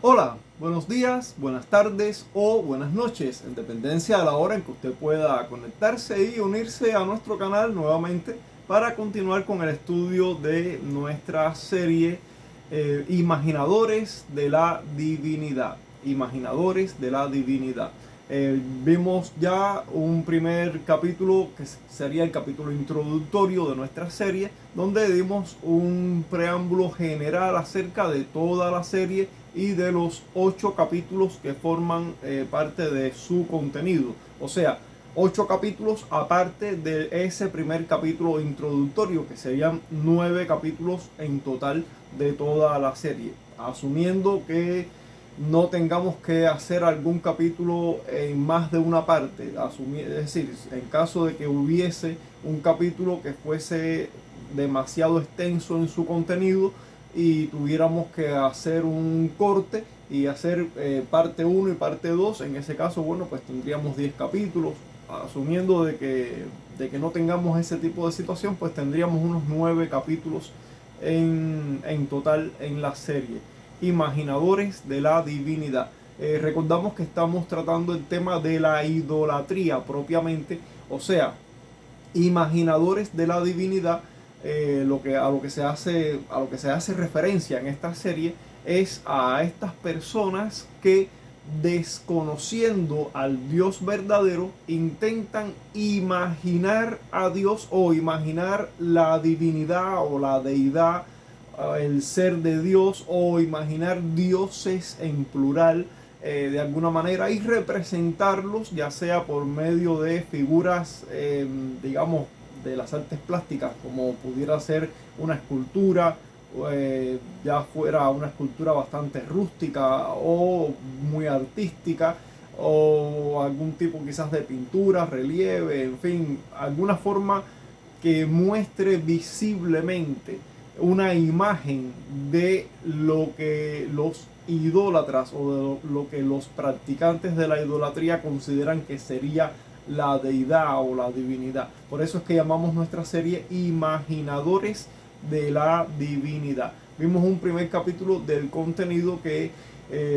Hola, buenos días, buenas tardes o buenas noches, en dependencia de la hora en que usted pueda conectarse y unirse a nuestro canal nuevamente para continuar con el estudio de nuestra serie Imaginadores de la Divinidad. Imaginadores de la Divinidad. Vimos ya un primer capítulo que sería el capítulo introductorio de nuestra serie, donde dimos un preámbulo general acerca de toda la serie y de los 8 capítulos que forman parte de su contenido. O sea, 8 capítulos aparte de ese primer capítulo introductorio, que serían 9 capítulos en total de toda la serie. Asumiendo que no tengamos que hacer algún capítulo en más de una parte. Es decir, en caso de que hubiese un capítulo que fuese demasiado extenso en su contenido y tuviéramos que hacer un corte y hacer parte uno y parte 2, en ese caso, bueno, pues tendríamos 10 capítulos. Asumiendo de que no tengamos ese tipo de situación, pues tendríamos unos 9 capítulos en total en la serie. Imaginadores de la divinidad. Recordamos que estamos tratando el tema de la idolatría propiamente, o sea, imaginadores de la divinidad. A lo que se hace referencia en esta serie es a estas personas que, desconociendo al Dios verdadero, intentan imaginar a Dios o imaginar la divinidad o la deidad, el ser de Dios, o imaginar dioses en plural, de alguna manera, y representarlos ya sea por medio de figuras, digamos, de las artes plásticas, como pudiera ser una escultura, ya fuera una escultura bastante rústica o muy artística, o algún tipo quizás de pintura, relieve, en fin, alguna forma que muestre visiblemente una imagen de lo que los idólatras o de lo que los practicantes de la idolatría consideran que sería la deidad o la divinidad. Por eso es que llamamos nuestra serie Imaginadores de la Divinidad. Vimos un primer capítulo del contenido que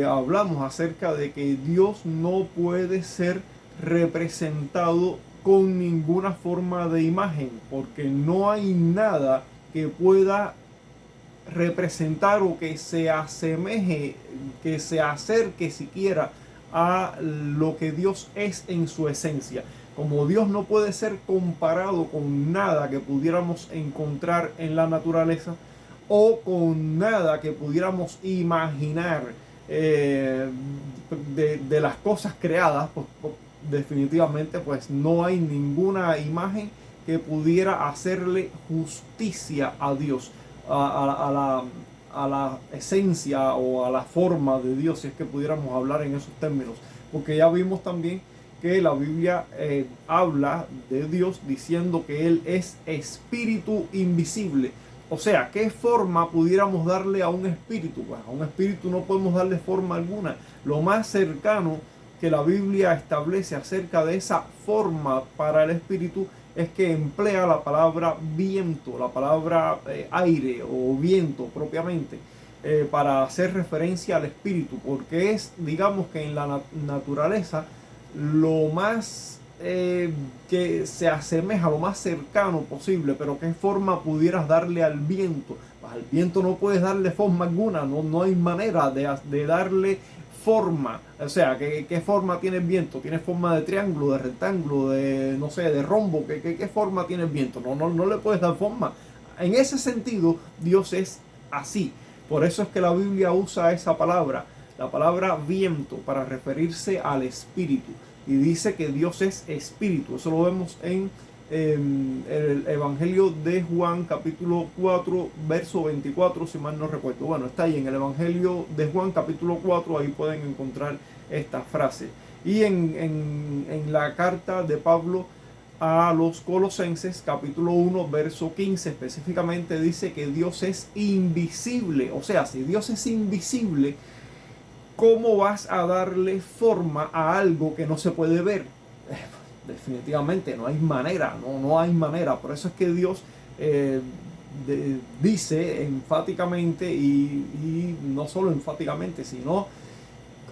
hablamos acerca de que Dios no puede ser representado con ninguna forma de imagen, porque no hay nada que pueda representar o que se asemeje, que se acerque siquiera a lo que Dios es en su esencia. Como Dios no puede ser comparado con nada que pudiéramos encontrar en la naturaleza o con nada que pudiéramos imaginar de las cosas creadas, pues definitivamente pues no hay ninguna imagen que pudiera hacerle justicia a Dios, a la esencia o a la forma de Dios, si es que pudiéramos hablar en esos términos. Porque ya vimos también que la Biblia habla de Dios diciendo que Él es espíritu invisible. O sea, ¿qué forma pudiéramos darle a un espíritu? Pues a un espíritu no podemos darle forma alguna. Lo más cercano que la Biblia establece acerca de esa forma para el espíritu es que emplea la palabra viento, la palabra aire o viento propiamente, para hacer referencia al espíritu, porque es, digamos que en la naturaleza, lo más que se asemeja, lo más cercano posible. Pero ¿qué forma pudieras darle al viento? Pues al viento no puedes darle forma alguna, no hay manera de darle forma. O sea, ¿qué forma tiene el viento? ¿Tiene forma de triángulo, de rectángulo, de, no sé, de rombo? ¿Qué forma tiene el viento? No le puedes dar forma. En ese sentido, Dios es así. Por eso es que la Biblia usa esa palabra, la palabra viento, para referirse al espíritu. Y dice que Dios es espíritu. Eso lo vemos en el Evangelio de Juan, capítulo 4, verso 24, si mal no recuerdo. Bueno, está ahí en el Evangelio de Juan, capítulo 4, ahí pueden encontrar esta frase. Y en la carta de Pablo a los Colosenses, capítulo 1, verso 15, específicamente dice que Dios es invisible. O sea, si Dios es invisible, ¿cómo vas a darle forma a algo que no se puede ver? Definitivamente no hay manera, no hay manera. Por eso es que Dios dice enfáticamente y no solo enfáticamente, sino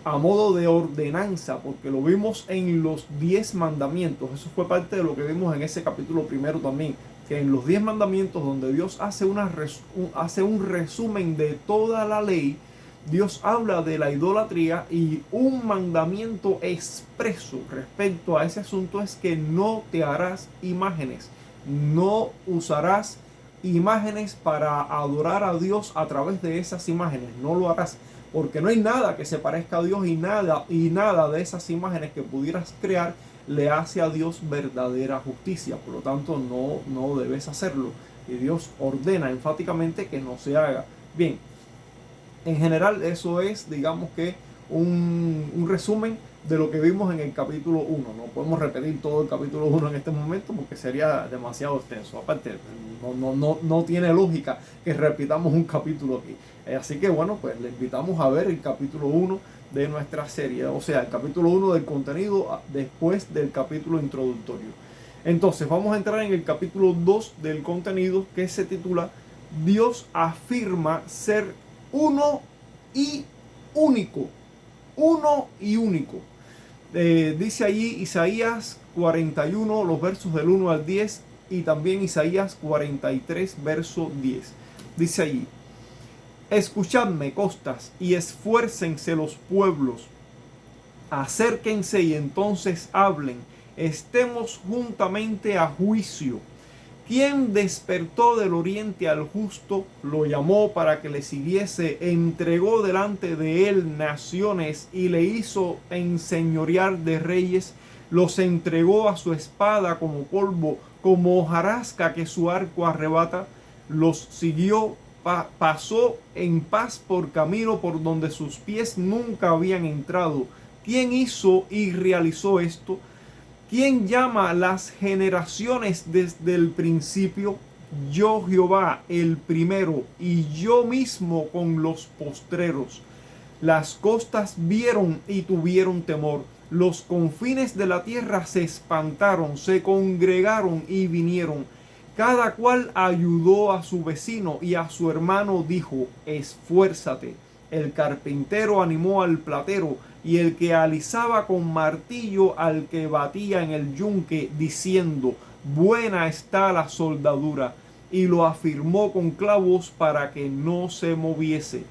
a modo de ordenanza, porque lo vimos en los 10 mandamientos. Eso fue parte de lo que vimos en ese capítulo primero también, que en los 10 mandamientos, donde Dios hace un resumen de toda la ley, Dios habla de la idolatría, y un mandamiento expreso respecto a ese asunto es que no te harás imágenes, no usarás imágenes para adorar a Dios a través de esas imágenes, no lo harás, porque no hay nada que se parezca a Dios, y nada de esas imágenes que pudieras crear le hace a Dios verdadera justicia. Por lo tanto, no debes hacerlo, y Dios ordena enfáticamente que no se haga. Bien, en general eso es, digamos que un resumen de lo que vimos en el capítulo 1. No podemos repetir todo el capítulo 1 en este momento porque sería demasiado extenso. Aparte, no tiene lógica que repitamos un capítulo aquí. Así que bueno, pues le invitamos a ver el capítulo 1 de nuestra serie. O sea, el capítulo 1 del contenido después del capítulo introductorio. Entonces vamos a entrar en el capítulo 2 del contenido, que se titula Dios afirma ser uno y único. Uno y único. Dice allí Isaías 41, los versos del 1 al 10, y también Isaías 43, verso 10. Dice allí: escuchadme, costas, y esfuércense los pueblos. Acérquense y entonces hablen. Estemos juntamente a juicio. ¿Quién despertó del oriente al justo? Lo llamó para que le siguiese, entregó delante de él naciones y le hizo enseñorear de reyes. Los entregó a su espada como polvo, como hojarasca que su arco arrebata. Los siguió, pasó en paz por camino por donde sus pies nunca habían entrado. ¿Quién hizo y realizó esto? ¿Quién llama las generaciones desde el principio? Yo, Jehová, el primero, y yo mismo con los postreros. Las costas vieron y tuvieron temor. Los confines de la tierra se espantaron, se congregaron y vinieron. Cada cual ayudó a su vecino, y a su hermano dijo: esfuérzate. El carpintero animó al platero, y el que alisaba con martillo al que batía en el yunque, diciendo: buena está la soldadura. Y lo afirmó con clavos para que no se moviese.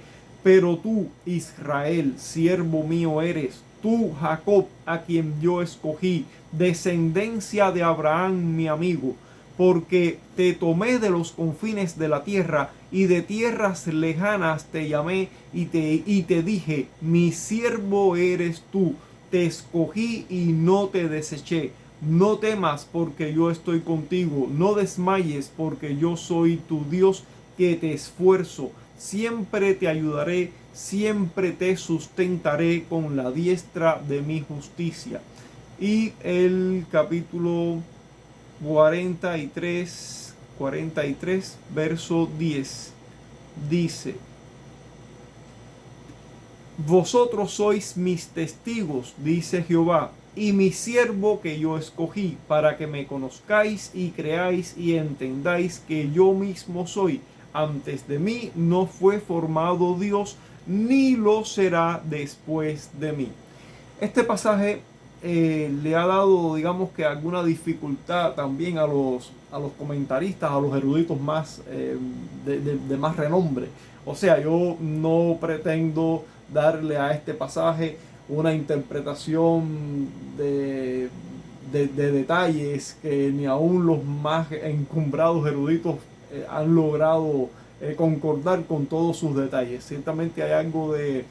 Pero tú, Israel, siervo mío eres, tú, Jacob, a quien yo escogí, descendencia de Abraham, mi amigo, porque te tomé de los confines de la tierra, y de tierras lejanas te llamé, y te dije: mi siervo eres tú. Te escogí y no te deseché. No temas, porque yo estoy contigo. No desmayes, porque yo soy tu Dios, que te esfuerzo. Siempre te ayudaré, siempre te sustentaré con la diestra de mi justicia. Y el capítulo 43, verso 10, dice: vosotros sois mis testigos, dice Jehová, y mi siervo que yo escogí, para que me conozcáis y creáis y entendáis que yo mismo soy. Antes de mí no fue formado Dios, ni lo será después de mí. Este pasaje le ha dado, digamos que, alguna dificultad también a los comentaristas, a los eruditos más de más renombre. O sea, yo no pretendo darle a este pasaje una interpretación de detalles que ni aún los más encumbrados eruditos han logrado concordar con todos sus detalles. Ciertamente hay algo de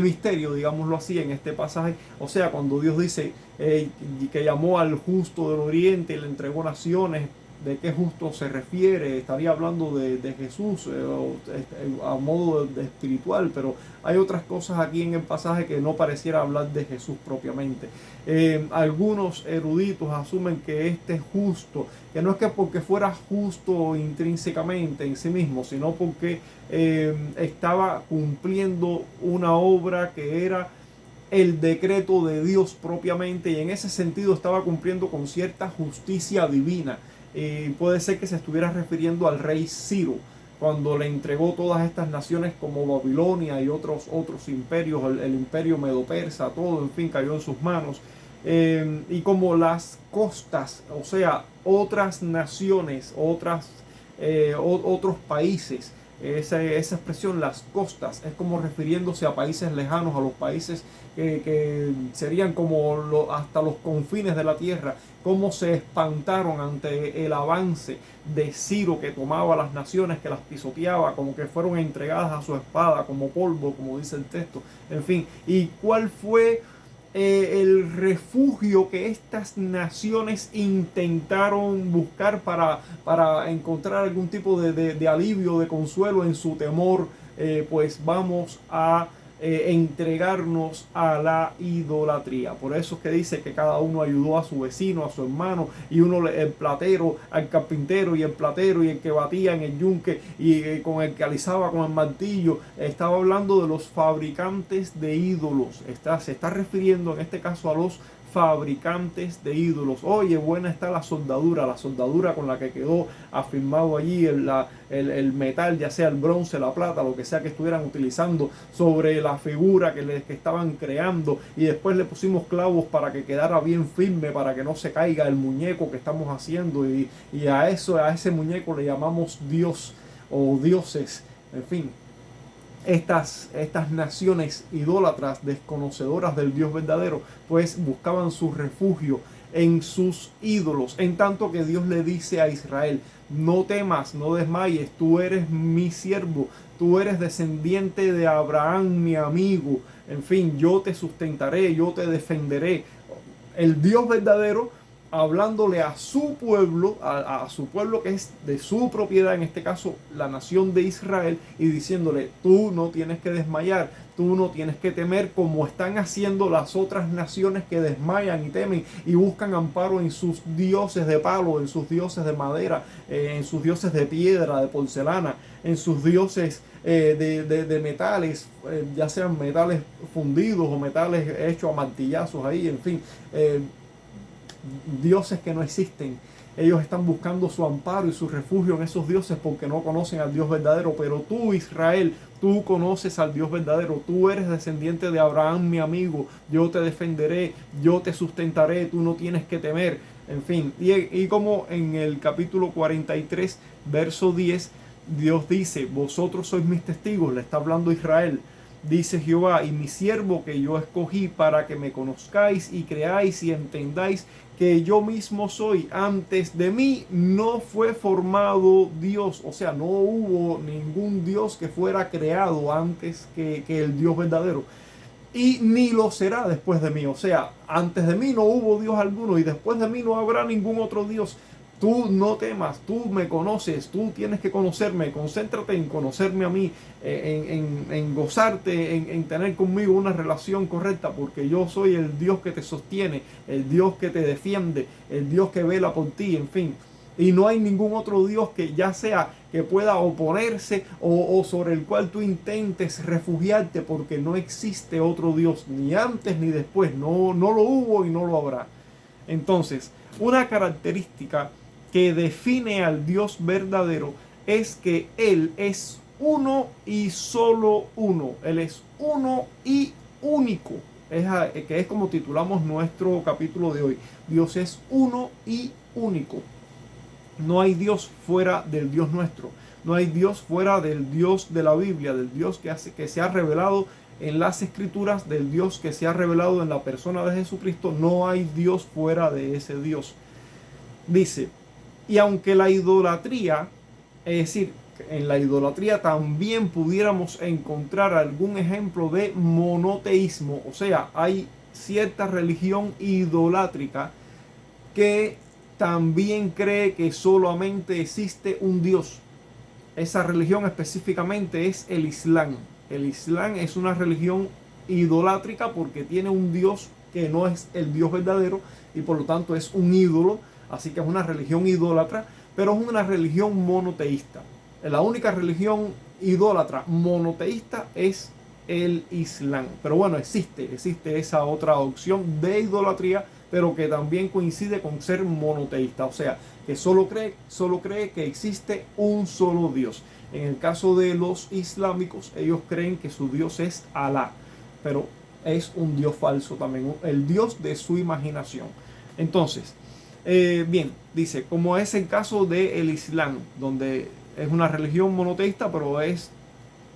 misterio, digámoslo así, en este pasaje. O sea, cuando Dios dice que llamó al justo del oriente y le entregó naciones, ¿de qué justo se refiere? Estaría hablando de Jesús a modo de espiritual, pero hay otras cosas aquí en el pasaje que no pareciera hablar de Jesús propiamente. Algunos eruditos asumen que este justo, que no es que porque fuera justo intrínsecamente en sí mismo, sino porque estaba cumpliendo una obra que era el decreto de Dios propiamente, y en ese sentido estaba cumpliendo con cierta justicia divina. y puede ser que se estuviera refiriendo al rey Ciro, cuando le entregó todas estas naciones como Babilonia y otros imperios, el imperio medo-persa, todo, en fin, cayó en sus manos. Y como las costas, o sea, otras naciones, otros países, esa expresión, las costas, es como refiriéndose a países lejanos, a los países que serían como hasta los confines de la tierra, cómo se espantaron ante el avance de Ciro, que tomaba las naciones, que las pisoteaba, como que fueron entregadas a su espada, como polvo, como dice el texto, en fin. ¿Y cuál fue el refugio que estas naciones intentaron buscar para encontrar algún tipo de alivio, de consuelo en su temor? Pues vamos a entregarnos a la idolatría. Por eso es que dice que cada uno ayudó a su vecino, a su hermano, y uno, el platero, al carpintero, y el platero, y el que batía en el yunque, y con el que alisaba con el martillo. Estaba hablando de los fabricantes de ídolos. Se está refiriendo en este caso a los fabricantes de ídolos. Oye, buena está la soldadura con la que quedó afirmado allí el metal, ya sea el bronce, la plata, lo que sea que estuvieran utilizando sobre la figura que estaban creando, y después le pusimos clavos para que quedara bien firme, para que no se caiga el muñeco que estamos haciendo, y a ese muñeco le llamamos Dios o dioses, en fin. Estas naciones idólatras, desconocedoras del Dios verdadero, pues buscaban su refugio en sus ídolos, en tanto que Dios le dice a Israel: no temas, no desmayes, tú eres mi siervo, tú eres descendiente de Abraham, mi amigo, en fin, yo te sustentaré, yo te defenderé. El Dios verdadero hablándole a su pueblo, a su pueblo que es de su propiedad, en este caso la nación de Israel, y diciéndole: tú no tienes que desmayar, tú no tienes que temer, como están haciendo las otras naciones que desmayan y temen y buscan amparo en sus dioses de palo, en sus dioses de madera, en sus dioses de piedra, de porcelana, en sus dioses de metales, ya sean metales fundidos o metales hechos a martillazos ahí, en fin, dioses que no existen. Ellos están buscando su amparo y su refugio en esos dioses porque no conocen al Dios verdadero. Pero tú, Israel, tú conoces al Dios verdadero. Tú eres descendiente de Abraham, mi amigo. Yo te defenderé, yo te sustentaré, tú no tienes que temer. En fin, y como en el capítulo 43, verso 10, Dios dice: vosotros sois mis testigos, le está hablando Israel. Dice Jehová: y mi siervo que yo escogí para que me conozcáis y creáis y entendáis que yo mismo soy. Antes de mí no fue formado Dios. O sea, no hubo ningún Dios que fuera creado antes que el Dios verdadero. Y ni lo será después de mí. O sea, antes de mí no hubo Dios alguno y después de mí no habrá ningún otro Dios. Tú no temas, tú me conoces, tú tienes que conocerme, concéntrate en conocerme a mí, en gozarte, en tener conmigo una relación correcta, porque yo soy el Dios que te sostiene, el Dios que te defiende, el Dios que vela por ti, en fin. Y no hay ningún otro Dios que ya sea que pueda oponerse o sobre el cual tú intentes refugiarte, porque no existe otro Dios, ni antes ni después, no lo hubo y no lo habrá. Entonces, una característica que define al Dios verdadero es que Él es uno y solo uno. Él es uno y único. Que es como titulamos nuestro capítulo de hoy. Dios es uno y único. No hay Dios fuera del Dios nuestro. No hay Dios fuera del Dios de la Biblia, del Dios que se ha revelado en las Escrituras, del Dios que se ha revelado en la persona de Jesucristo. No hay Dios fuera de ese Dios. Dice: y aunque la idolatría, es decir, en la idolatría también pudiéramos encontrar algún ejemplo de monoteísmo, o sea, hay cierta religión idolátrica que también cree que solamente existe un Dios. Esa religión específicamente es el Islam. El Islam es una religión idolátrica porque tiene un Dios que no es el Dios verdadero y por lo tanto es un ídolo. Así que es una religión idólatra, pero es una religión monoteísta. La única religión idólatra monoteísta es el Islam. Pero bueno, existe esa otra opción de idolatría, pero que también coincide con ser monoteísta, o sea, que solo cree que existe un solo Dios. En el caso de los islámicos, ellos creen que su Dios es Alá, pero es un Dios falso también, el Dios de su imaginación. Entonces, bien, dice, como es el caso del Islam, donde es una religión monoteísta, pero es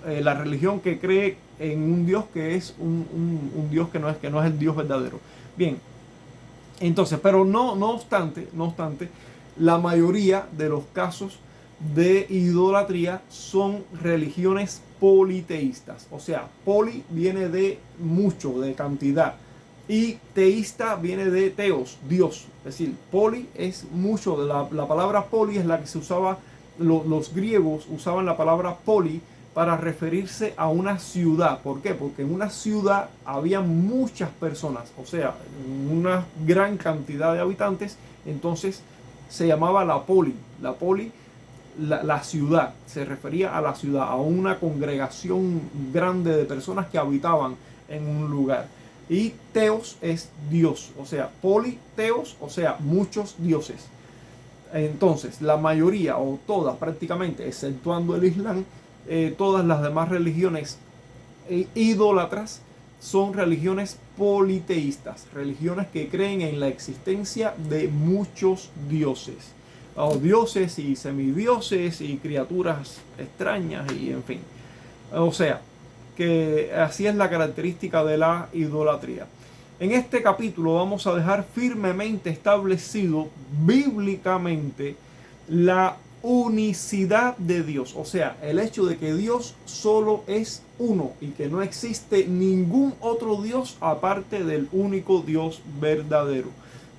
la religión que cree en un Dios que es un Dios que no es el Dios verdadero. Bien, entonces, pero no obstante, la mayoría de los casos de idolatría son religiones politeístas. O sea, poli viene de mucho, de cantidad. Y teísta viene de teos, Dios. Es decir, poli es mucho. La palabra poli es la que se usaba, los griegos usaban la palabra poli para referirse a una ciudad. ¿Por qué? Porque en una ciudad había muchas personas, o sea, una gran cantidad de habitantes. Entonces se llamaba la poli. La ciudad, se refería a la ciudad, a una congregación grande de personas que habitaban en un lugar. Y teos es Dios, o sea, politeos, o sea, muchos dioses. Entonces, la mayoría o todas prácticamente, exceptuando el Islam, todas las demás religiones idólatras son religiones politeístas, religiones que creen en la existencia de muchos dioses, o dioses y semidioses y criaturas extrañas y en fin. O sea, que así es la característica de la idolatría. En este capítulo vamos a dejar firmemente establecido bíblicamente la unicidad de Dios, o sea, el hecho de que Dios solo es uno y que no existe ningún otro Dios aparte del único Dios verdadero.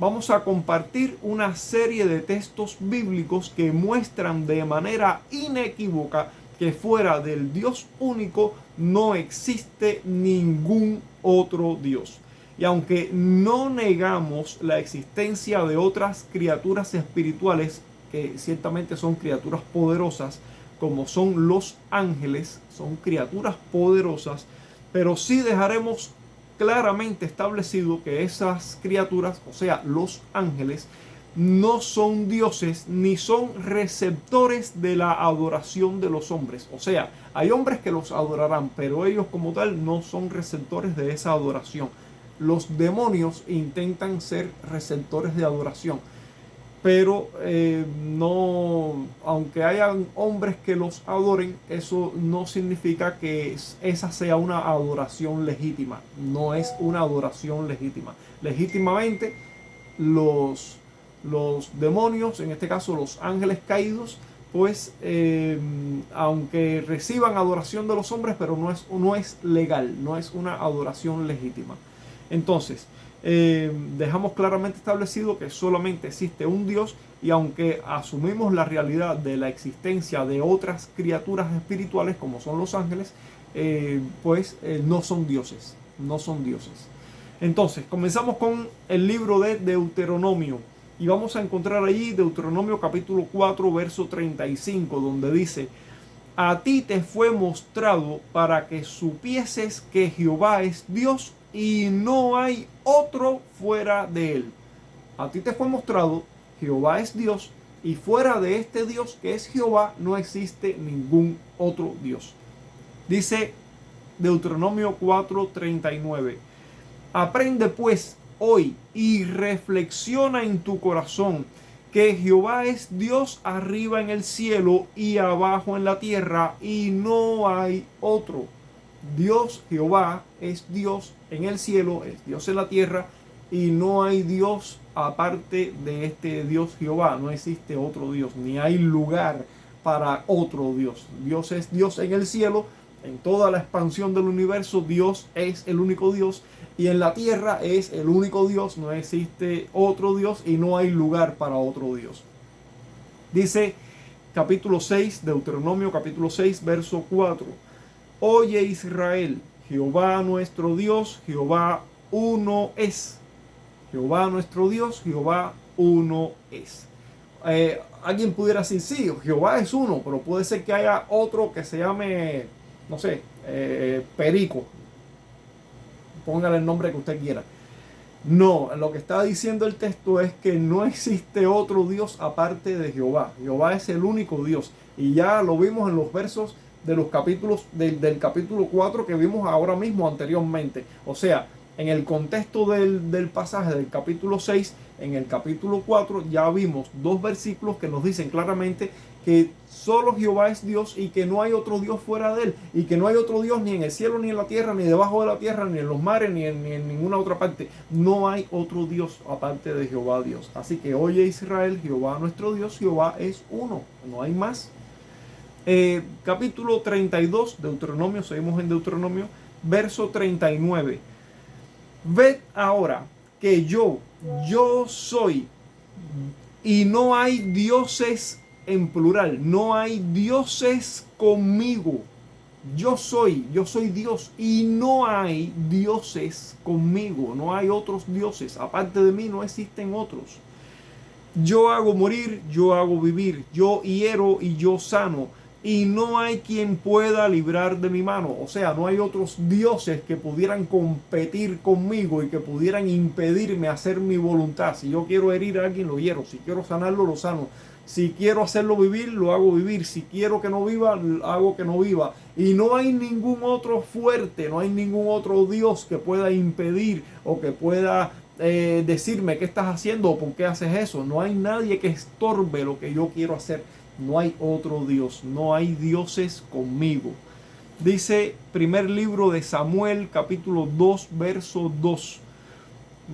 Vamos a compartir una serie de textos bíblicos que muestran de manera inequívoca que fuera del Dios único no existe ningún otro Dios. Y aunque no negamos la existencia de otras criaturas espirituales, que ciertamente son criaturas poderosas, como son los ángeles, son criaturas poderosas, pero sí dejaremos claramente establecido que esas criaturas, o sea, los ángeles, no son dioses ni son receptores de la adoración de los hombres. O sea, hay hombres que los adorarán, pero ellos como tal no son receptores de esa adoración. Los demonios intentan ser receptores de adoración, pero no, aunque hayan hombres que los adoren, eso no significa que esa sea una adoración legítima. No es una adoración legítima. Legítimamente los demonios, en este caso los ángeles caídos, pues aunque reciban adoración de los hombres, pero no es legal, no es una adoración legítima. Entonces, dejamos claramente establecido que solamente existe un Dios, y aunque asumimos la realidad de la existencia de otras criaturas espirituales como son los ángeles, no son dioses, no son dioses. Entonces, comenzamos con el libro de Deuteronomio y vamos a encontrar allí Deuteronomio capítulo 4 verso 35, donde dice: a ti te fue mostrado para que supieses que Jehová es Dios y no hay otro fuera de él. A ti te fue mostrado, Jehová es Dios, y fuera de este Dios que es Jehová no existe ningún otro Dios. Dice Deuteronomio 4:39. Aprende pues hoy y reflexiona en tu corazón que Jehová es Dios arriba en el cielo y abajo en la tierra, y no hay otro. Dios, Jehová, es Dios en el cielo, es Dios en la tierra, y no hay Dios aparte de este Dios Jehová. No existe otro Dios, ni hay lugar para otro Dios. Dios es Dios en el cielo, en toda la expansión del universo, Dios es el único Dios, y en la tierra es el único Dios, no existe otro Dios y no hay lugar para otro Dios. Dice capítulo 6, Deuteronomio capítulo 6, verso 4. Oye Israel, Jehová nuestro Dios, Jehová uno es. Jehová nuestro Dios, Jehová uno es. Alguien pudiera decir, sí, Jehová es uno, pero puede ser que haya otro que se llame, no sé, Perico, póngale el nombre que usted quiera. No, lo que está diciendo el texto es que no existe otro Dios aparte de Jehová. Jehová es el único Dios. Y ya lo vimos en los versos de los capítulos del capítulo 4 que vimos ahora mismo anteriormente. O sea, en el contexto del pasaje del capítulo 6, en el capítulo 4 ya vimos dos versículos que nos dicen claramente que solo Jehová es Dios y que no hay otro Dios fuera de él, y que no hay otro Dios ni en el cielo, ni en la tierra, ni debajo de la tierra, ni en los mares, ni en ninguna otra parte. No hay otro Dios aparte de Jehová Dios. Así que oye Israel, Jehová nuestro Dios, Jehová es uno, no hay más. Capítulo 32, Deuteronomio, seguimos en Deuteronomio, verso 39. Ved ahora que yo soy, y no hay dioses en plural, no hay dioses conmigo. Yo soy Dios y no hay dioses conmigo, no hay otros dioses, aparte de mí no existen otros. Yo hago morir, yo hago vivir, yo hiero y yo sano, y no hay quien pueda librar de mi mano. O sea, no hay otros dioses que pudieran competir conmigo y que pudieran impedirme hacer mi voluntad. Si yo quiero herir a alguien, lo hiero. Si quiero sanarlo, lo sano. Si quiero hacerlo vivir, lo hago vivir. Si quiero que no viva, hago que no viva. Y no hay ningún otro fuerte, no hay ningún otro Dios que pueda impedir o que pueda decirme qué estás haciendo o por qué haces eso. No hay nadie que estorbe lo que yo quiero hacer. No hay otro Dios, no hay dioses conmigo. Dice primer libro de Samuel, capítulo 2, verso 2.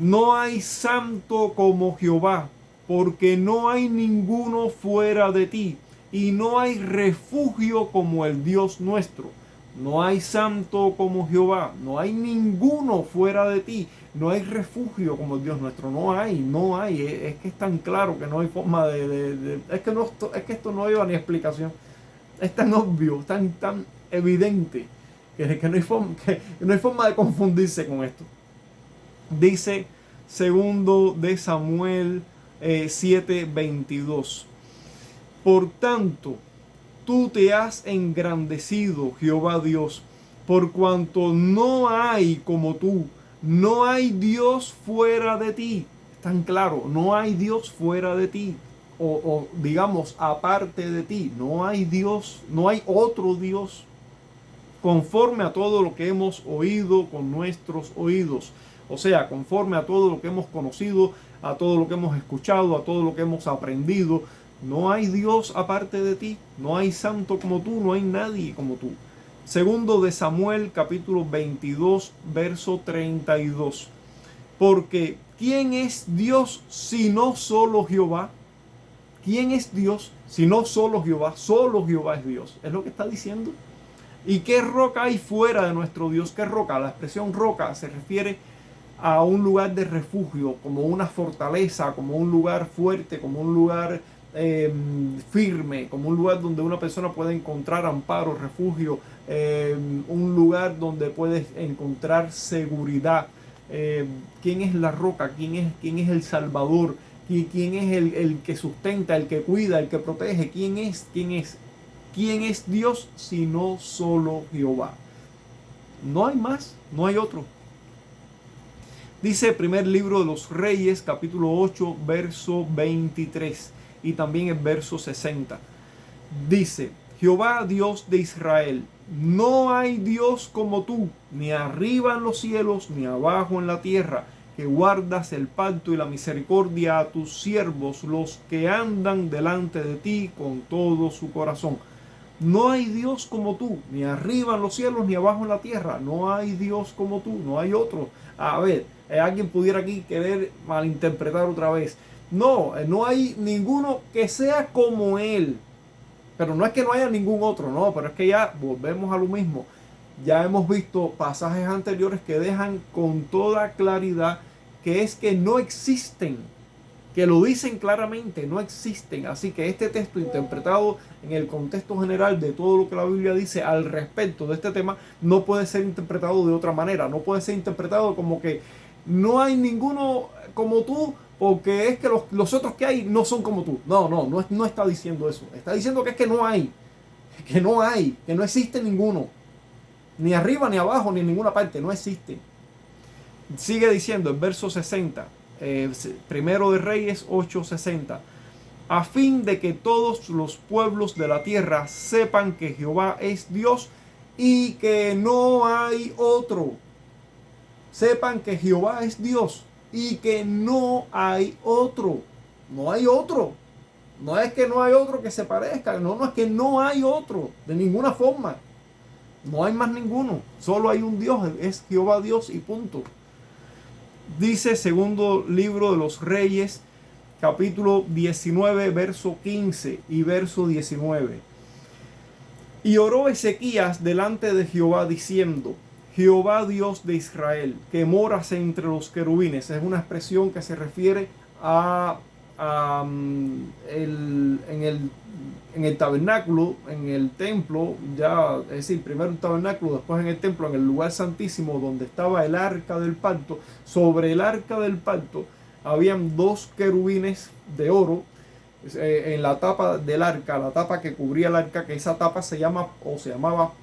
No hay santo como Jehová, porque no hay ninguno fuera de ti, y no hay refugio como el Dios nuestro. No hay santo como Jehová, no hay ninguno fuera de ti, no hay refugio como el Dios nuestro, no hay. Es que es tan claro que no hay forma es que esto no lleva ni explicación. Es tan obvio, tan evidente que no hay forma de confundirse con esto. Dice segundo de Samuel 7:22. Por tanto, tú te has engrandecido, Jehová Dios, por cuanto no hay como tú, no hay Dios fuera de ti. Es tan claro, no hay Dios fuera de ti, o digamos aparte de ti. No hay Dios, no hay otro Dios conforme a todo lo que hemos oído con nuestros oídos. O sea, conforme a todo lo que hemos conocido, a todo lo que hemos escuchado, a todo lo que hemos aprendido. No hay Dios aparte de ti, no hay santo como tú, no hay nadie como tú. Segundo de Samuel, capítulo 22, verso 32. Porque ¿quién es Dios sino solo Jehová? ¿Quién es Dios sino solo Jehová? Solo Jehová es Dios. Es lo que está diciendo. ¿Y qué roca hay fuera de nuestro Dios? ¿Qué roca? La expresión roca se refiere a un lugar de refugio, como una fortaleza, como un lugar fuerte, como un lugar firme, como un lugar donde una persona puede encontrar amparo, refugio, un lugar donde puedes encontrar seguridad. ¿Quién es la roca? ¿Quién es el Salvador? ¿Quién es el que sustenta, el que cuida, el que protege? ¿Quién es? ¿Quién es Dios sino solo Jehová? No hay más, no hay otro. Dice primer libro de los Reyes, capítulo 8, verso 23 y también el verso 60. Dice, Jehová Dios de Israel, no hay Dios como tú, ni arriba en los cielos, ni abajo en la tierra, que guardas el pacto y la misericordia a tus siervos, los que andan delante de ti con todo su corazón. No hay Dios como tú, ni arriba en los cielos, ni abajo en la tierra. No hay Dios como tú, no hay otro. A ver, alguien pudiera aquí querer malinterpretar otra vez. No, no hay ninguno que sea como Él. Pero no es que no haya ningún otro, no, pero es que ya volvemos a lo mismo. Ya hemos visto pasajes anteriores que dejan con toda claridad que es que no existen, que lo dicen claramente, no existen. Así que este texto, interpretado en el contexto general de todo lo que la Biblia dice al respecto de este tema, no puede ser interpretado de otra manera. No puede ser interpretado como que no hay ninguno como tú, porque es que los otros que hay no son como tú. No está diciendo eso. Está diciendo que es que no hay, que no existe ninguno. Ni arriba, ni abajo, ni en ninguna parte. No existe. Sigue diciendo el verso 60. Primero de Reyes 8:60. A fin de que todos los pueblos de la tierra sepan que Jehová es Dios y que no hay otro. Sepan que Jehová es Dios y que no hay otro. No hay otro. No es que no hay otro que se parezca. No, no es que no hay otro. De ninguna forma. No hay más ninguno. Solo hay un Dios. Es Jehová Dios y punto. Dice segundo libro de los Reyes, capítulo 19, verso 15 y verso 19. Y oró Ezequías delante de Jehová diciendo: Jehová Dios de Israel, que moras entre los querubines. Es una expresión que se refiere en el tabernáculo, en el templo, ya, es decir, primero el tabernáculo, después en el templo, en el lugar santísimo donde estaba el arca del pacto. Sobre el arca del pacto habían dos querubines de oro en la tapa del arca, la tapa que cubría el arca, que esa tapa se llamaba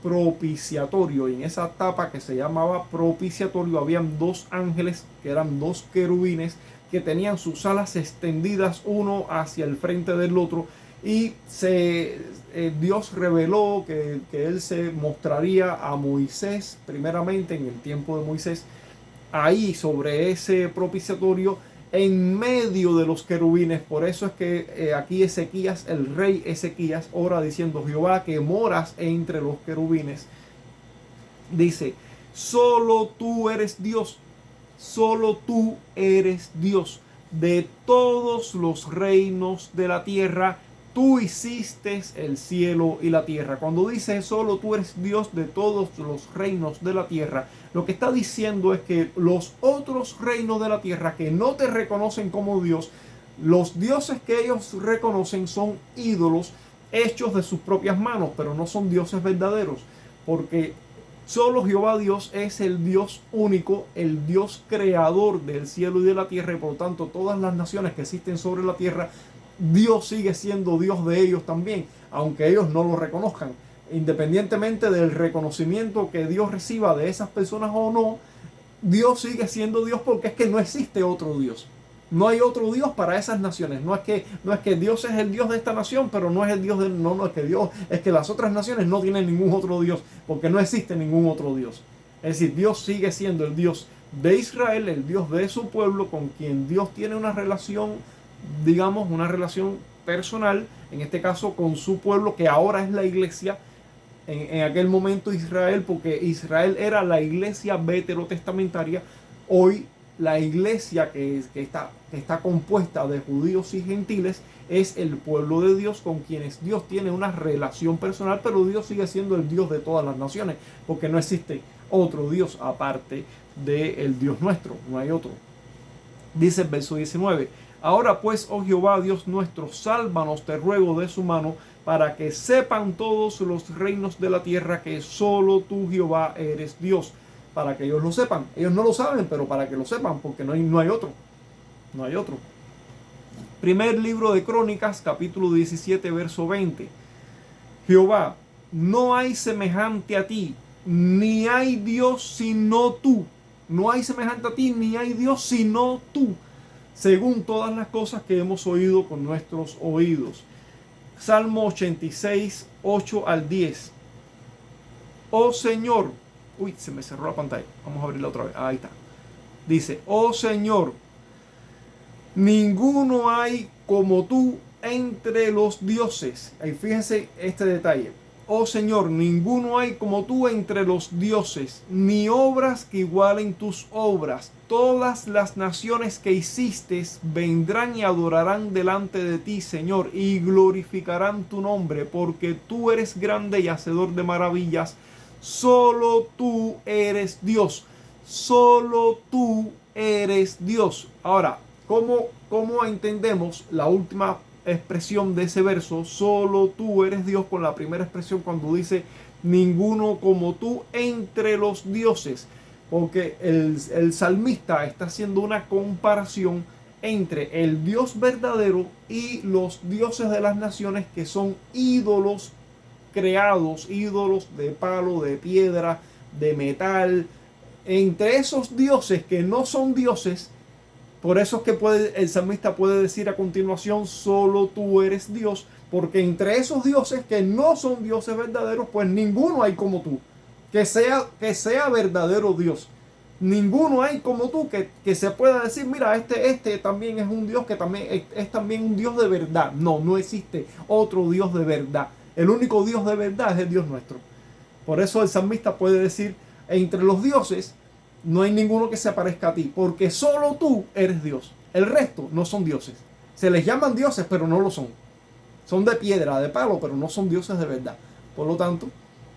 propiciatorio, y en esa tapa que se llamaba propiciatorio habían dos ángeles, que eran dos querubines, que tenían sus alas extendidas uno hacia el frente del otro, y Dios reveló que él se mostraría a Moisés, primeramente en el tiempo de Moisés, ahí sobre ese propiciatorio, en medio de los querubines. Por eso es que aquí Ezequías, el rey Ezequías, ora diciendo: Jehová, que moras entre los querubines. Dice: solo tú eres Dios, solo tú eres Dios de todos los reinos de la tierra. Tú hiciste el cielo y la tierra. Cuando dice solo tú eres Dios de todos los reinos de la tierra, lo que está diciendo es que los otros reinos de la tierra que no te reconocen como Dios, los dioses que ellos reconocen son ídolos hechos de sus propias manos, pero no son dioses verdaderos, porque solo Jehová Dios es el Dios único, el Dios creador del cielo y de la tierra, y por lo tanto todas las naciones que existen sobre la tierra, Dios sigue siendo Dios de ellos también, aunque ellos no lo reconozcan. Independientemente del reconocimiento que Dios reciba de esas personas o no, Dios sigue siendo Dios, porque es que no existe otro Dios. No hay otro Dios para esas naciones. No es que Dios es el Dios de esta nación, pero no es el Dios de... No es que Dios, es que las otras naciones no tienen ningún otro Dios, porque no existe ningún otro Dios. Es decir, Dios sigue siendo el Dios de Israel, el Dios de su pueblo, con quien Dios tiene una relación, digamos, una relación personal, en este caso con su pueblo, que ahora es la iglesia. En aquel momento Israel, porque Israel era la iglesia veterotestamentaria. Hoy la iglesia que está compuesta de judíos y gentiles es el pueblo de Dios, con quienes Dios tiene una relación personal, pero Dios sigue siendo el Dios de todas las naciones, porque no existe otro Dios aparte del Dios nuestro, no hay otro. Dice el verso 19: ahora pues, oh Jehová Dios nuestro, sálvanos, te ruego, de su mano, para que sepan todos los reinos de la tierra que solo tú, Jehová, eres Dios. Para que ellos lo sepan. Ellos no lo saben, pero para que lo sepan, porque no hay otro. No hay otro. Primer libro de Crónicas, capítulo 17, verso 20. Jehová, no hay semejante a ti, ni hay Dios sino tú. No hay semejante a ti, ni hay Dios sino tú, según todas las cosas que hemos oído con nuestros oídos. Salmo 86, 8 al 10. Oh Señor, se me cerró la pantalla. Vamos a abrirla otra vez. Ahí está. Dice: oh Señor, ninguno hay como tú entre los dioses. Ahí fíjense este detalle. Oh Señor, ninguno hay como tú entre los dioses, ni obras que igualen tus obras. Todas las naciones que hiciste vendrán y adorarán delante de ti, Señor, y glorificarán tu nombre, porque tú eres grande y hacedor de maravillas. Solo tú eres Dios. Solo tú eres Dios. Ahora, ¿cómo entendemos la última expresión de ese verso? Solo tú eres Dios, con la primera expresión cuando dice ninguno como tú entre los dioses. Porque el salmista está haciendo una comparación entre el Dios verdadero y los dioses de las naciones, que son ídolos creados, ídolos de palo, de piedra, de metal. Entre esos dioses que no son dioses, por eso es que el salmista puede decir a continuación, solo tú eres Dios, porque entre esos dioses que no son dioses verdaderos, pues ninguno hay como tú, que sea verdadero Dios. Ninguno hay como tú que se pueda decir, mira, este también es un Dios que también es también un Dios de verdad. No, no existe otro Dios de verdad. El único Dios de verdad es el Dios nuestro. Por eso el salmista puede decir, entre los dioses no hay ninguno que se parezca a ti, porque solo tú eres Dios. El resto no son dioses. Se les llaman dioses, pero no lo son. Son de piedra, de palo, pero no son dioses de verdad. Por lo tanto,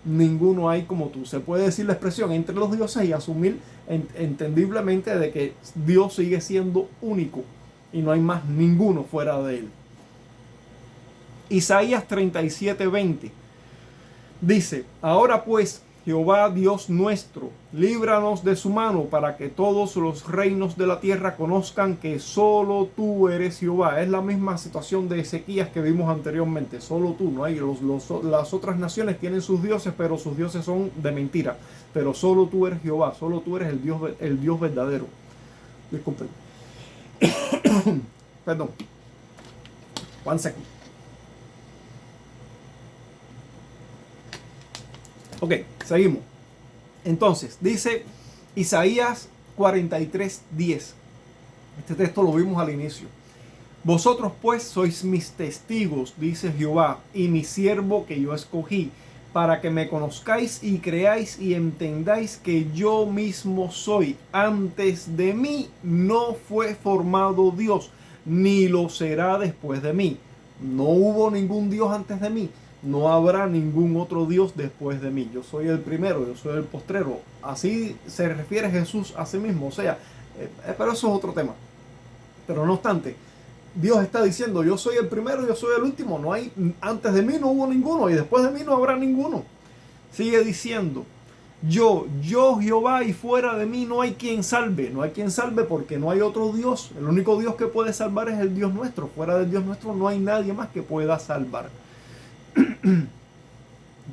ninguno hay como tú. Se puede decir la expresión entre los dioses y asumir entendiblemente de que Dios sigue siendo único y no hay más ninguno fuera de él. Isaías 37:20 dice, ahora pues, Jehová Dios nuestro, líbranos de su mano para que todos los reinos de la tierra conozcan que solo tú eres Jehová. Es la misma situación de Ezequías que vimos anteriormente. Solo tú, no hay las otras naciones tienen sus dioses, pero sus dioses son de mentira. Pero solo tú eres Jehová, solo tú eres el Dios verdadero. Disculpen. Perdón. One second. Ok, seguimos. Entonces, dice Isaías 43:10. Este texto lo vimos al inicio. Vosotros pues sois mis testigos, dice Jehová, y mi siervo que yo escogí, para que me conozcáis y creáis y entendáis que yo mismo soy. Antes de mí no fue formado Dios, ni lo será después de mí. No hubo ningún Dios antes de mí. No habrá ningún otro Dios después de mí. Yo soy el primero, yo soy el postrero. Así se refiere Jesús a sí mismo. O sea, pero eso es otro tema. Pero no obstante, Dios está diciendo, yo soy el primero, yo soy el último. No hay, antes de mí no hubo ninguno y después de mí no habrá ninguno. Sigue diciendo, yo Jehová, y fuera de mí no hay quien salve. No hay quien salve porque no hay otro Dios. El único Dios que puede salvar es el Dios nuestro. Fuera del Dios nuestro no hay nadie más que pueda salvar.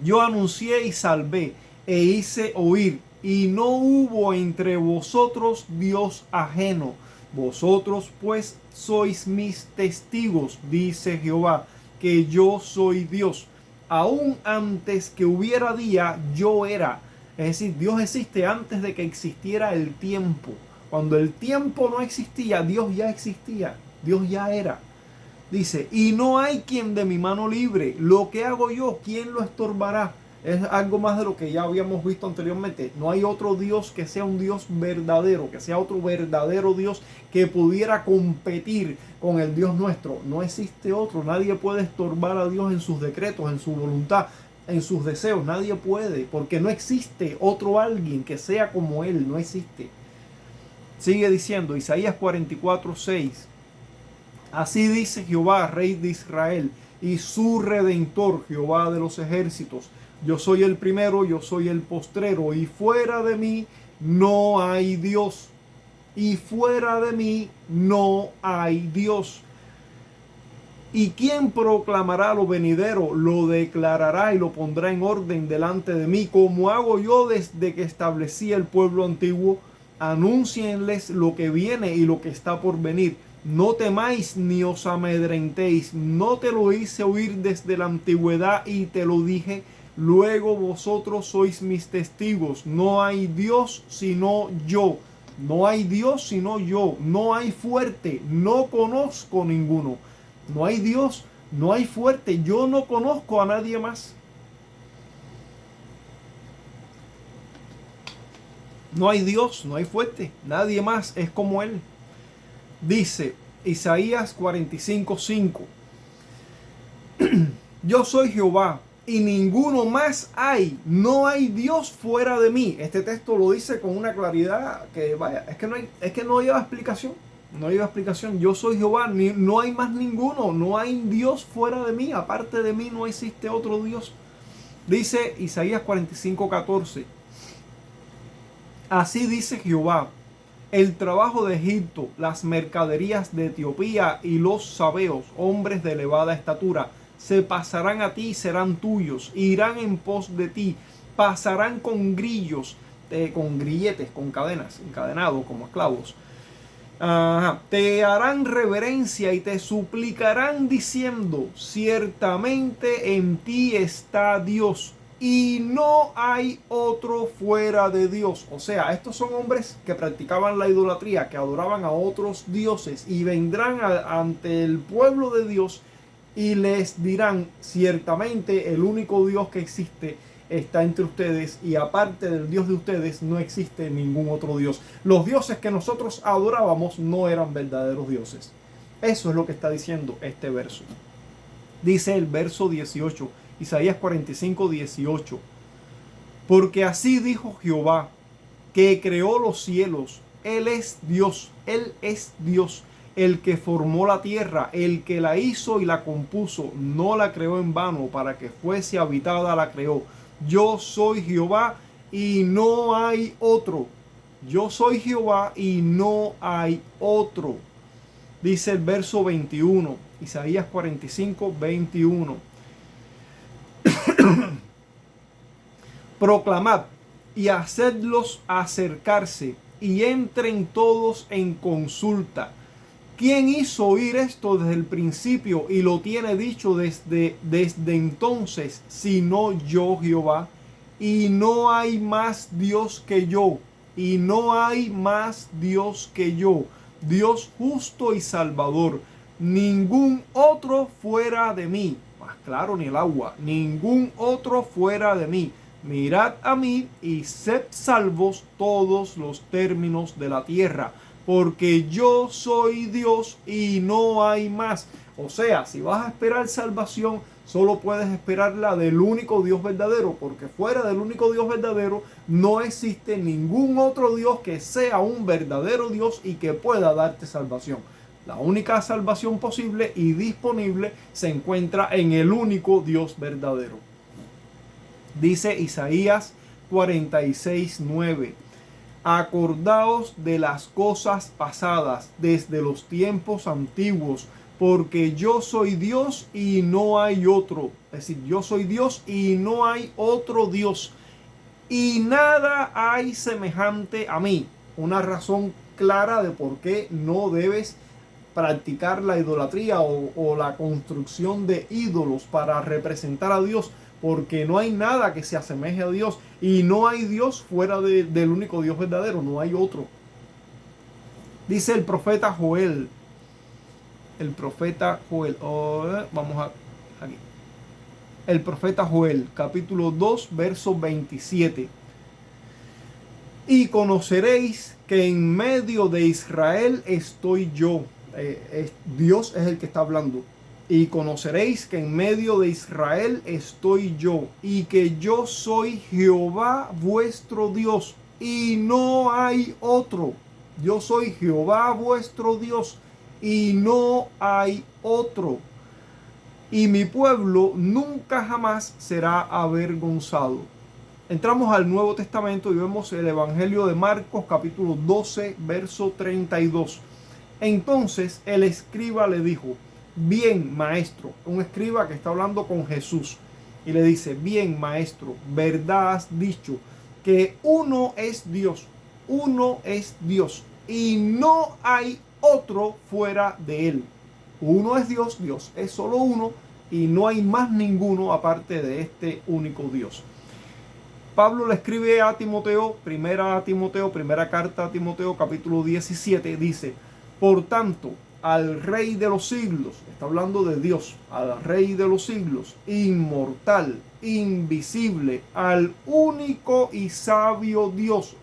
Yo anuncié y salvé e hice oír, y no hubo entre vosotros Dios ajeno. Vosotros pues sois mis testigos, dice Jehová, que yo soy Dios. Aún antes que hubiera día, yo era. Es decir, Dios existe antes de que existiera el tiempo. Cuando el tiempo no existía, Dios ya existía. Dios ya era. Dice, y no hay quien de mi mano libre. Lo que hago yo, ¿quién lo estorbará? Es algo más de lo que ya habíamos visto anteriormente. No hay otro Dios que sea un Dios verdadero, que sea otro verdadero Dios que pudiera competir con el Dios nuestro. No existe otro. Nadie puede estorbar a Dios en sus decretos, en su voluntad, en sus deseos. Nadie puede, porque no existe otro alguien que sea como Él. No existe. Sigue diciendo, Isaías 44:6. Así dice Jehová, Rey de Israel, y su Redentor, Jehová de los ejércitos. Yo soy el primero, yo soy el postrero, y fuera de mí no hay Dios. Y fuera de mí no hay Dios. ¿Y quién proclamará lo venidero? Lo declarará y lo pondrá en orden delante de mí, como hago yo desde que establecí el pueblo antiguo. Anúncienles lo que viene y lo que está por venir. No temáis ni os amedrentéis. No te lo hice oír desde la antigüedad y te lo dije. Luego vosotros sois mis testigos. No hay Dios sino yo. No hay Dios sino yo. No hay fuerte. No conozco ninguno. No hay Dios. No hay fuerte. Yo no conozco a nadie más. No hay Dios. No hay fuerte. Nadie más es como Él. Dice Isaías 45:5. Yo soy Jehová y ninguno más hay. No hay Dios fuera de mí. Este texto lo dice con una claridad que vaya, es que no lleva explicación. No lleva explicación. Yo soy Jehová, no hay más ninguno. No hay Dios fuera de mí. Aparte de mí no existe otro Dios. Dice Isaías 45:14. Así dice Jehová. El trabajo de Egipto, las mercaderías de Etiopía y los sabeos, hombres de elevada estatura, se pasarán a ti y serán tuyos, irán en pos de ti, pasarán con grillos, con grilletes, con cadenas, encadenados como esclavos. Te harán reverencia y te suplicarán diciendo: ciertamente en ti está Dios y no hay otro fuera de Dios. O sea, estos son hombres que practicaban la idolatría, que adoraban a otros dioses, y vendrán ante el pueblo de Dios y les dirán: ciertamente el único Dios que existe está entre ustedes, y aparte del Dios de ustedes no existe ningún otro Dios. Los dioses que nosotros adorábamos no eran verdaderos dioses. Eso es lo que está diciendo este verso. Dice el verso 18, Isaías 45, 18: porque así dijo Jehová, que creó los cielos. Él es Dios, el que formó la tierra, el que la hizo y la compuso. No la creó en vano, para que fuese habitada la creó. Yo soy Jehová y no hay otro. Yo soy Jehová y no hay otro. Dice el verso 21, Isaías 45, 21. Proclamad y hacedlos acercarse, y entren todos en consulta. ¿Quién hizo oír esto desde el principio y lo tiene dicho desde entonces, sino yo, Jehová? Y no hay más Dios que yo, y no hay más Dios que yo, Dios justo y salvador, ningún otro fuera de mí. Más claro ni el agua, ningún otro fuera de mí. Mirad a mí y sed salvos todos los términos de la tierra, porque yo soy Dios y no hay más. O sea, si vas a esperar salvación, solo puedes esperarla del único Dios verdadero, porque fuera del único Dios verdadero no existe ningún otro Dios que sea un verdadero Dios y que pueda darte salvación. La única salvación posible y disponible se encuentra en el único Dios verdadero. Dice Isaías 46, 9: acordaos de las cosas pasadas desde los tiempos antiguos, porque yo soy Dios y no hay otro. Es decir, yo soy Dios y no hay otro Dios, y nada hay semejante a mí. Una razón clara de por qué no debes practicar la idolatría o la construcción de ídolos para representar a Dios, porque no hay nada que se asemeje a Dios y no hay Dios fuera del único Dios verdadero, no hay otro. Dice el profeta Joel, vamos aquí. El profeta Joel, capítulo 2, verso 27: y conoceréis que en medio de Israel estoy yo. Dios es el que está hablando. Y conoceréis que en medio de Israel estoy yo, y que yo soy Jehová vuestro Dios, y no hay otro. Yo soy Jehová vuestro Dios, y no hay otro. Y mi pueblo nunca jamás será avergonzado. Entramos al Nuevo Testamento y vemos el Evangelio de Marcos, capítulo 12, verso 32. Entonces el escriba le dijo: bien, maestro. Un escriba que está hablando con Jesús y le dice: bien, maestro, verdad has dicho, que uno es Dios, y no hay otro fuera de él. Uno es Dios, Dios es solo uno, y no hay más ninguno aparte de este único Dios. Pablo le escribe a Timoteo, primera carta a Timoteo, capítulo 17, dice: por tanto, al Rey de los siglos, está hablando de Dios, al Rey de los siglos, inmortal, invisible, al único y sabio Dios,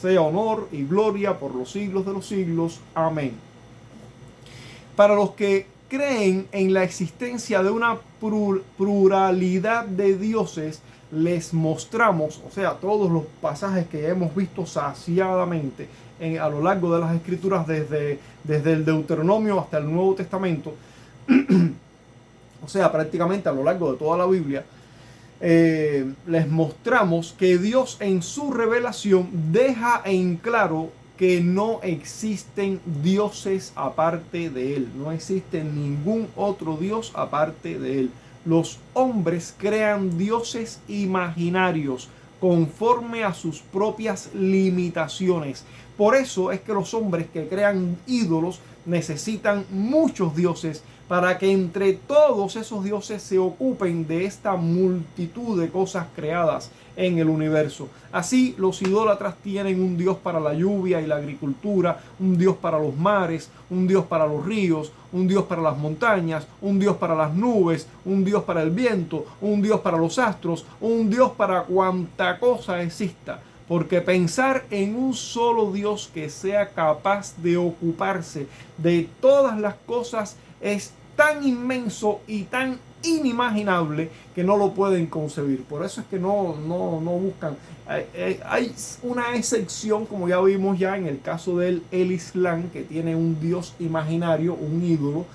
sea honor y gloria por los siglos de los siglos. Amén. Para los que creen en la existencia de una pluralidad de dioses, les mostramos, o sea, todos los pasajes que hemos visto saciadamente a lo largo de las Escrituras, desde el Deuteronomio hasta el Nuevo Testamento, o sea, prácticamente a lo largo de toda la Biblia, les mostramos que Dios en su revelación deja en claro que no existen dioses aparte de Él. No existe ningún otro Dios aparte de Él. los hombres crean dioses imaginarios conforme a sus propias limitaciones. Por eso es que los hombres que crean ídolos necesitan muchos dioses para que entre todos esos dioses se ocupen de esta multitud de cosas creadas en el universo. Así, los idólatras tienen un dios para la lluvia y la agricultura, un dios para los mares, un dios para los ríos, un dios para las montañas, un dios para las nubes, un dios para el viento, un dios para los astros, un dios para cuanta cosa exista. Porque pensar en un solo Dios que sea capaz de ocuparse de todas las cosas es tan inmenso y tan inimaginable que no lo pueden concebir. Por eso es que no buscan. Hay una excepción, como ya vimos ya en el caso del Islam, que tiene un Dios imaginario, un ídolo,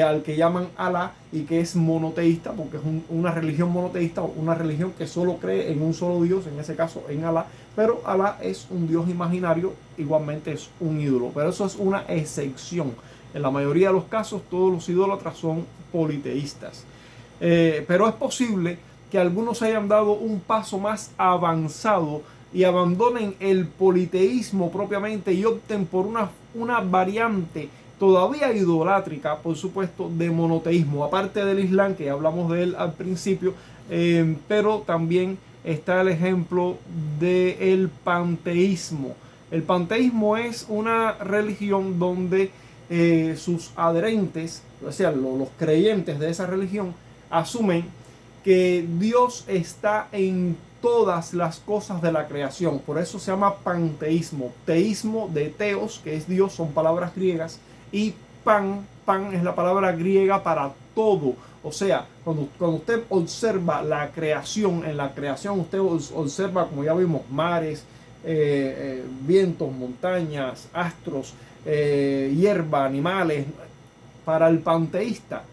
al que llaman Alá, y que es monoteísta, porque es una religión monoteísta, una religión que solo cree en un solo Dios, en ese caso en Alá, pero Alá es un Dios imaginario, igualmente es un ídolo, pero eso es una excepción. En la mayoría de los casos todos los idólatras son politeístas. Pero es posible que algunos hayan dado un paso más avanzado y abandonen el politeísmo propiamente y opten por una variante todavía idolátrica, por supuesto, de monoteísmo, aparte del Islam, que hablamos de él al principio, pero también está el ejemplo del panteísmo. El panteísmo es una religión donde sus adherentes, o sea, los creyentes de esa religión, asumen que Dios está en todas las cosas de la creación. Por eso se llama panteísmo. Teísmo de teos, que es Dios, son palabras griegas, y pan es la palabra griega para todo. O sea, cuando usted observa la creación, en la creación usted observa, como ya vimos, mares, vientos, montañas, astros, hierba, animales. Para el panteísta,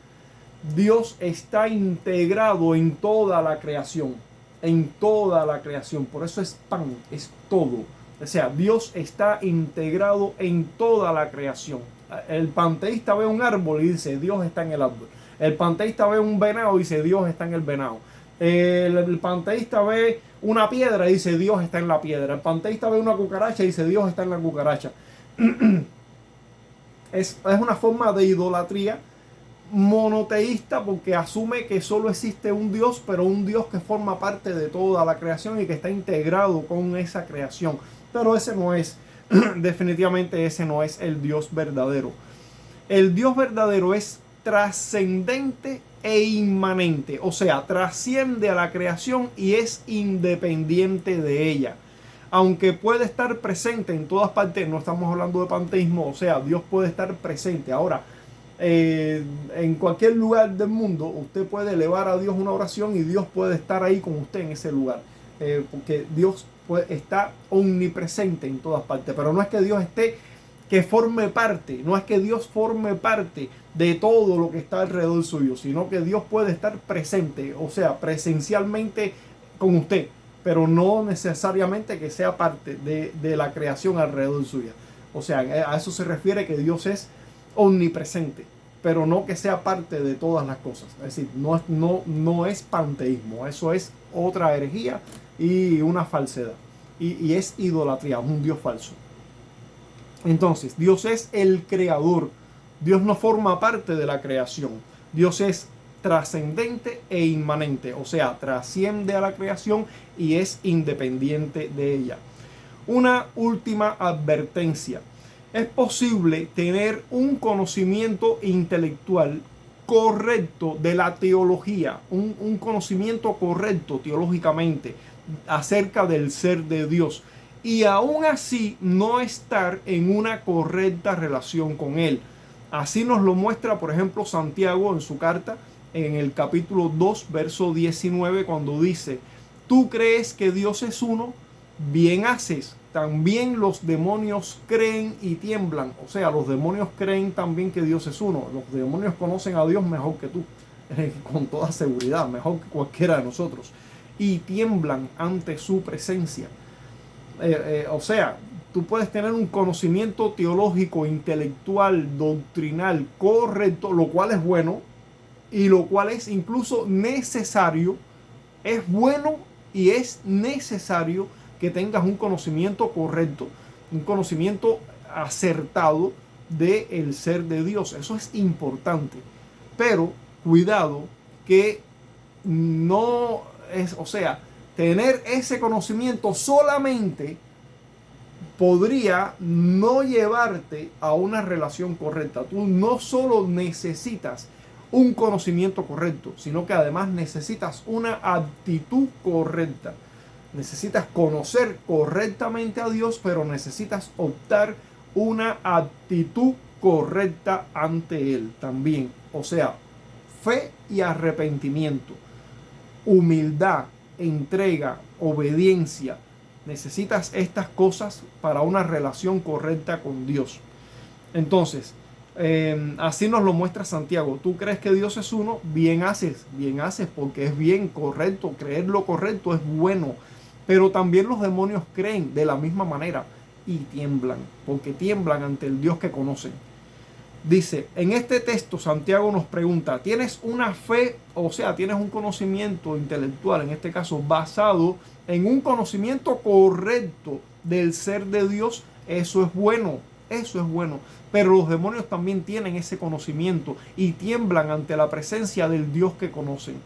Dios está integrado en toda la creación, en toda la creación. Por eso es pan, es todo. O sea, Dios está integrado en toda la creación. El panteísta ve un árbol y dice, Dios está en el árbol. El panteísta ve un venado y dice, Dios está en el venado. El panteísta ve una piedra y dice, Dios está en la piedra. El panteísta ve una cucaracha y dice, Dios está en la cucaracha. Es una forma de idolatría monoteísta, porque asume que solo existe un Dios, pero un Dios que forma parte de toda la creación y que está integrado con esa creación. Pero ese no es, definitivamente ese no es el Dios verdadero. El Dios verdadero es trascendente e inmanente, o sea, trasciende a la creación y es independiente de ella. Aunque puede estar presente en todas partes, no estamos hablando de panteísmo, o sea, Dios puede estar presente. Ahora, en cualquier lugar del mundo, usted puede elevar a Dios una oración y Dios puede estar ahí con usted en ese lugar. Porque Dios está omnipresente en todas partes. Pero no es que Dios esté, que forme parte, no es que Dios forme parte de todo lo que está alrededor suyo, sino que Dios puede estar presente, o sea, presencialmente con usted, pero no necesariamente que sea parte de la creación alrededor suya. O sea, a eso se refiere que Dios es omnipresente, pero no que sea parte de todas las cosas. Es decir, no es panteísmo, eso es otra herejía y una falsedad. Y es idolatría, un Dios falso. Entonces, Dios es el creador. Dios no forma parte de la creación. Dios es trascendente e inmanente, o sea, trasciende a la creación y es independiente de ella. Una última advertencia. Es posible tener un conocimiento intelectual correcto de la teología, un conocimiento correcto teológicamente acerca del ser de Dios, y aún así no estar en una correcta relación con Él. Así nos lo muestra, por ejemplo, Santiago en su carta, en el capítulo 2, verso 19, cuando dice, tú crees que Dios es uno, bien haces. También los demonios creen y tiemblan. O sea, los demonios creen también que Dios es uno. Los demonios conocen a Dios mejor que tú, con toda seguridad, mejor que cualquiera de nosotros. Y tiemblan ante su presencia. O sea, tú puedes tener un conocimiento teológico, intelectual, doctrinal, correcto, lo cual es bueno, y lo cual es incluso necesario. Es bueno y es necesario que tengas un conocimiento correcto, un conocimiento acertado del ser de Dios. Eso es importante. Pero cuidado que no es, o sea, tener ese conocimiento solamente podría no llevarte a una relación correcta. Tú no solo necesitas un conocimiento correcto, sino que además necesitas una actitud correcta. Necesitas conocer correctamente a Dios, pero necesitas optar una actitud correcta ante Él también. O sea, fe y arrepentimiento, humildad, entrega, obediencia. Necesitas estas cosas para una relación correcta con Dios. Entonces, así nos lo muestra Santiago. Tú crees que Dios es uno, bien haces, porque es bien, correcto. Creer lo correcto es bueno. Pero también los demonios creen de la misma manera y tiemblan, porque tiemblan ante el Dios que conocen. Dice, en este texto Santiago nos pregunta, ¿tienes una fe, o sea, tienes un conocimiento intelectual, en este caso, basado en un conocimiento correcto del ser de Dios? Eso es bueno, eso es bueno. Pero los demonios también tienen ese conocimiento y tiemblan ante la presencia del Dios que conocen.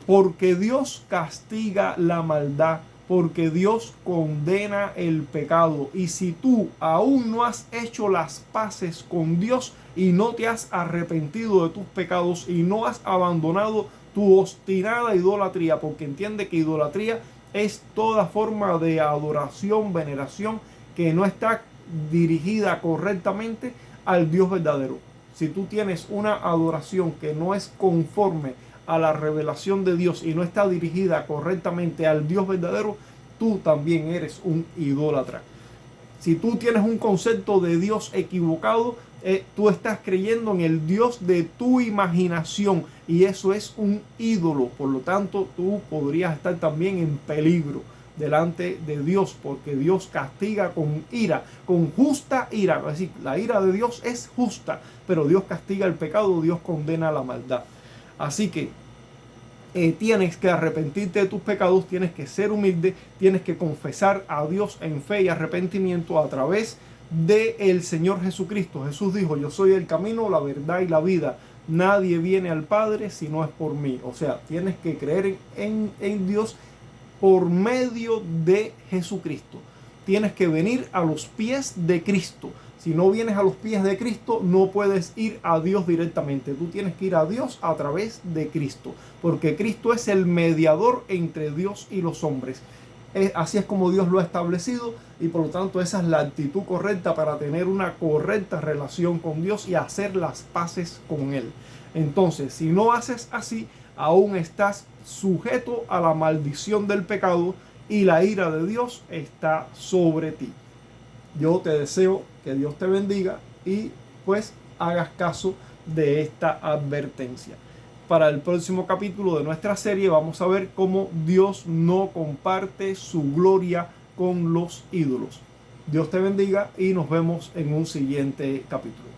Porque Dios castiga la maldad, porque Dios condena el pecado. Y si tú aún no has hecho las paces con Dios y no te has arrepentido de tus pecados y no has abandonado tu obstinada idolatría, porque entiende que idolatría es toda forma de adoración, veneración que no está dirigida correctamente al Dios verdadero. Si tú tienes una adoración que no es conforme a la revelación de Dios y no está dirigida correctamente al Dios verdadero, tú también eres un idólatra. Si tú tienes un concepto de Dios equivocado, tú estás creyendo en el Dios de tu imaginación y eso es un ídolo. Por lo tanto, tú podrías estar también en peligro delante de Dios, porque Dios castiga con ira, con justa ira. Es decir, la ira de Dios es justa, pero Dios castiga el pecado, Dios condena la maldad. Así que tienes que arrepentirte de tus pecados, tienes que ser humilde, tienes que confesar a Dios en fe y arrepentimiento a través del Señor Jesucristo. Jesús dijo, yo soy el camino, la verdad y la vida. Nadie viene al Padre si no es por mí. O sea, tienes que creer en Dios por medio de Jesucristo. Tienes que venir a los pies de Cristo. Si no vienes a los pies de Cristo, no puedes ir a Dios directamente. Tú tienes que ir a Dios a través de Cristo, porque Cristo es el mediador entre Dios y los hombres. Así es como Dios lo ha establecido y por lo tanto esa es la actitud correcta para tener una correcta relación con Dios y hacer las paces con Él. Entonces, si no haces así, aún estás sujeto a la maldición del pecado y la ira de Dios está sobre ti. Yo te deseo que Dios te bendiga y pues hagas caso de esta advertencia. Para el próximo capítulo de nuestra serie vamos a ver cómo Dios no comparte su gloria con los ídolos. Dios te bendiga y nos vemos en un siguiente capítulo.